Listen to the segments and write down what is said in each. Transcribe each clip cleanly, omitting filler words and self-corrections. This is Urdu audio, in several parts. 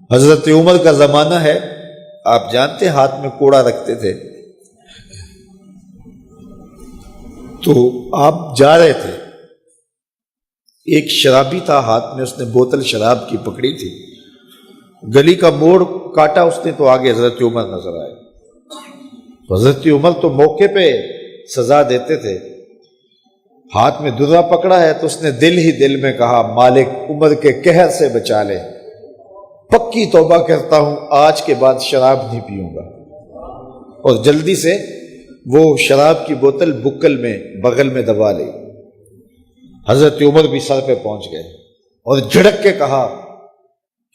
حضرت عمر کا زمانہ ہے، آپ جانتے ہیں ہاتھ میں کوڑا رکھتے تھے، تو آپ جا رہے تھے، ایک شرابی تھا، ہاتھ میں اس نے بوتل شراب کی پکڑی تھی، گلی کا موڑ کاٹا اس نے تو آگے حضرت عمر نظر آئے۔ حضرت عمر تو موقع پہ سزا دیتے تھے، ہاتھ میں درہ پکڑا ہے تو اس نے دل ہی دل میں کہا مالک عمر کے قہر سے بچا لے، پکی توبہ کرتا ہوں آج کے بعد شراب نہیں پیوں گا، اور جلدی سے وہ شراب کی بوتل بکل میں بغل میں دبا لی۔ حضرت عمر بھی سر پہ پہنچ گئے اور جھڑک کے کہا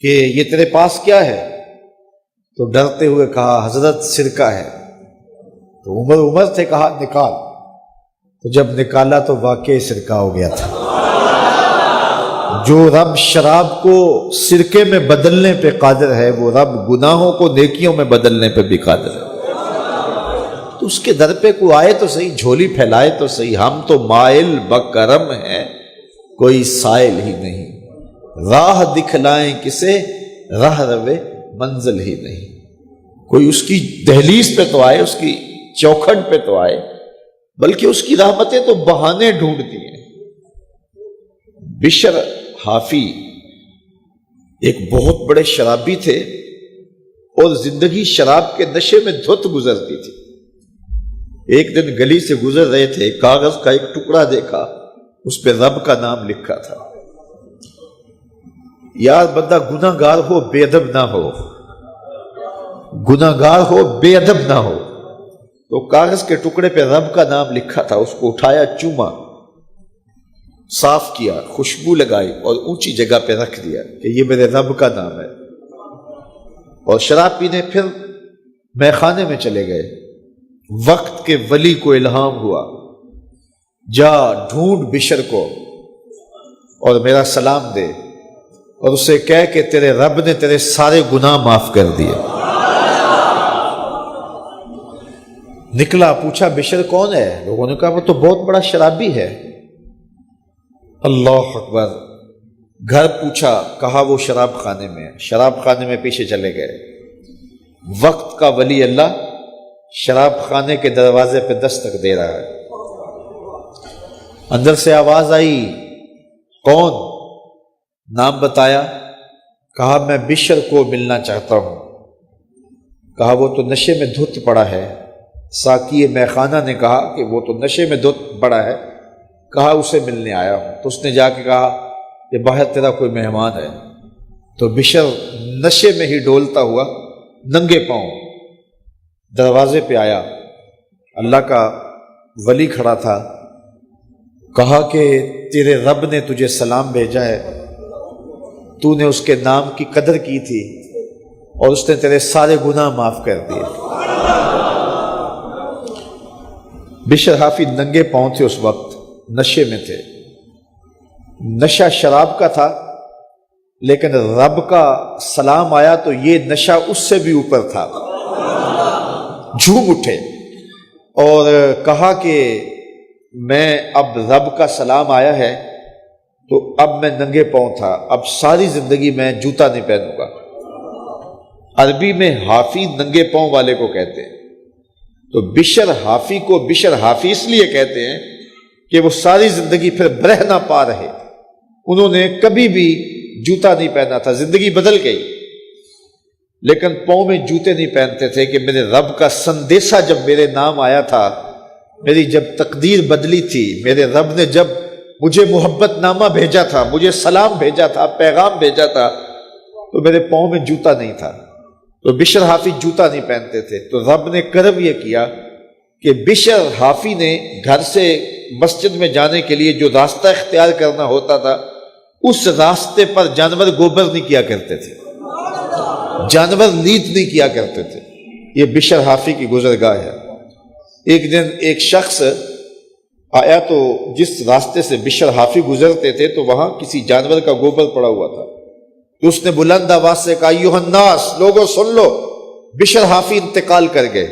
کہ یہ تیرے پاس کیا ہے؟ تو ڈرتے ہوئے کہا حضرت سرکہ ہے۔ تو عمر سے کہا نکال، تو جب نکالا تو واقعی سرکہ ہو گیا تھا۔ جو رب شراب کو سرکے میں بدلنے پہ قادر ہے، وہ رب گناہوں کو نیکیوں میں بدلنے پہ بھی قادر ہے۔ تو اس کے در پہ کوئی آئے تو صحیح، جھولی پھیلائے تو صحیح، ہم تو مائل بکرم ہیں کوئی سائل ہی نہیں، راہ دکھلائیں کسے راہ روے منزل ہی نہیں۔ کوئی اس کی دہلیز پہ تو آئے، اس کی چوکھٹ پہ تو آئے، بلکہ اس کی رحمتیں تو بہانے ڈھونڈتی ہیں۔ بشر حافی ایک بہت بڑے شرابی تھے اور زندگی شراب کے نشے میں دھت گزرتی تھی۔ ایک دن گلی سے گزر رہے تھے، کاغذ کا ایک ٹکڑا دیکھا، اس پہ رب کا نام لکھا تھا۔ یار بندہ گناہ گار ہو بے ادب نہ ہو، گناہ گار ہو بے ادب نہ ہو، تو کاغذ کے ٹکڑے پہ رب کا نام لکھا تھا، اس کو اٹھایا، چوما، صاف کیا، خوشبو لگائی اور اونچی جگہ پہ رکھ دیا کہ یہ میرے رب کا نام ہے، اور شراب پینے پھر میخانے میں چلے گئے۔ وقت کے ولی کو الہام ہوا، جا ڈھونڈ بشر کو اور میرا سلام دے اور اسے کہہ کہ تیرے رب نے تیرے سارے گناہ معاف کر دیے۔ نکلا، پوچھا بشر کون ہے؟ لوگوں نے کہا وہ تو بہت بڑا شرابی ہے۔ اللہ اکبر۔ گھر پوچھا، کہا وہ شراب خانے میں، شراب خانے میں پیچھے چلے گئے۔ وقت کا ولی اللہ شراب خانے کے دروازے پہ دستک دے رہا ہے۔ اندر سے آواز آئی، کون؟ نام بتایا، کہا میں بشر کو ملنا چاہتا ہوں۔ کہا وہ تو نشے میں دھت پڑا ہے۔ ساقی میخانہ نے کہا کہ وہ تو نشے میں دھت پڑا ہے، کہا اسے ملنے آیا ہوں۔ تو اس نے جا کے کہا کہ باہر تیرا کوئی مہمان ہے۔ تو بشر نشے میں ہی ڈولتا ہوا ننگے پاؤں دروازے پہ آیا، اللہ کا ولی کھڑا تھا، کہا کہ تیرے رب نے تجھے سلام بھیجا ہے، تو نے اس کے نام کی قدر کی تھی اور اس نے تیرے سارے گناہ معاف کر دیے۔ بشر حافی ننگے پاؤں تھے، اس وقت نشے میں تھے، نشہ شراب کا تھا، لیکن رب کا سلام آیا تو یہ نشہ اس سے بھی اوپر تھا۔ جھوم اٹھے اور کہا کہ میں اب رب کا سلام آیا ہے تو اب میں ننگے پاؤں تھا، اب ساری زندگی میں جوتا نہیں پہنوں گا۔ عربی میں حافی ننگے پاؤں والے کو کہتے ہیں، تو بشر حافی کو بشر حافی اس لیے کہتے ہیں کہ وہ ساری زندگی پھر برہنہ پا رہے، انہوں نے کبھی بھی جوتا نہیں پہنا تھا، زندگی بدل گئی، لیکن پاؤں میں جوتے نہیں پہنتے تھے کہ میرے رب کا سندیسہ جب میرے نام آیا تھا، میری جب تقدیر بدلی تھی، میرے رب نے جب مجھے محبت نامہ بھیجا تھا، مجھے سلام بھیجا تھا، پیغام بھیجا تھا، تو میرے پاؤں میں جوتا نہیں تھا۔ تو بشر حافی جوتا نہیں پہنتے تھے، تو رب نے کرم یہ کیا کہ بشر حافی نے گھر سے مسجد میں جانے کے لیے جو راستہ اختیار کرنا ہوتا تھا، اس راستے پر جانور گوبر نہیں کیا کرتے تھے، جانور لیت نہیں کیا کرتے تھے۔ یہ بشر حافی کی گزرگاہ ہے۔ ایک دن ایک شخص آیا تو جس راستے سے بشر حافی گزرتے تھے تو وہاں کسی جانور کا گوبر پڑا ہوا تھا، تو اس نے بلند آواز سے کہا ایھا الناس، لوگوں سن لو، بشر حافی انتقال کر گئے۔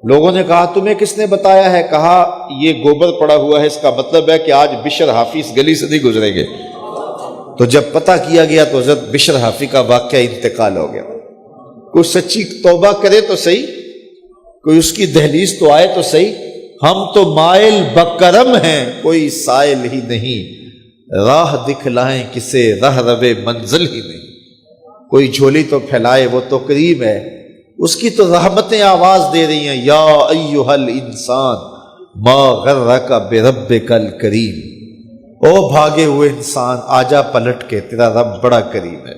لوگوں نے کہا تمہیں کس نے بتایا ہے؟ کہا یہ گوبر پڑا ہوا ہے، اس کا مطلب ہے کہ آج بشر حافی اس گلی سے نہیں گزریں گے۔ تو جب پتہ کیا گیا تو حضرت بشر حافی کا واقعہ انتقال ہو گیا. کوئی سچی توبہ کرے تو صحیح، کوئی اس کی دہلیز تو آئے تو صحیح. ہم تو مائل بکرم ہیں، کوئی سائل ہی نہیں، راہ دکھلائیں کسے راہ روے منزل ہی نہیں. کوئی جھولی تو پھیلائے، وہ تو کریم ہے، اس کی تو رحمتیں آواز دے رہی ہیں، یا ایھا الانسان ما غرک بربک الکریم. او بھاگے ہوئے انسان، آجا پلٹ کے، تیرا رب بڑا کریم ہے.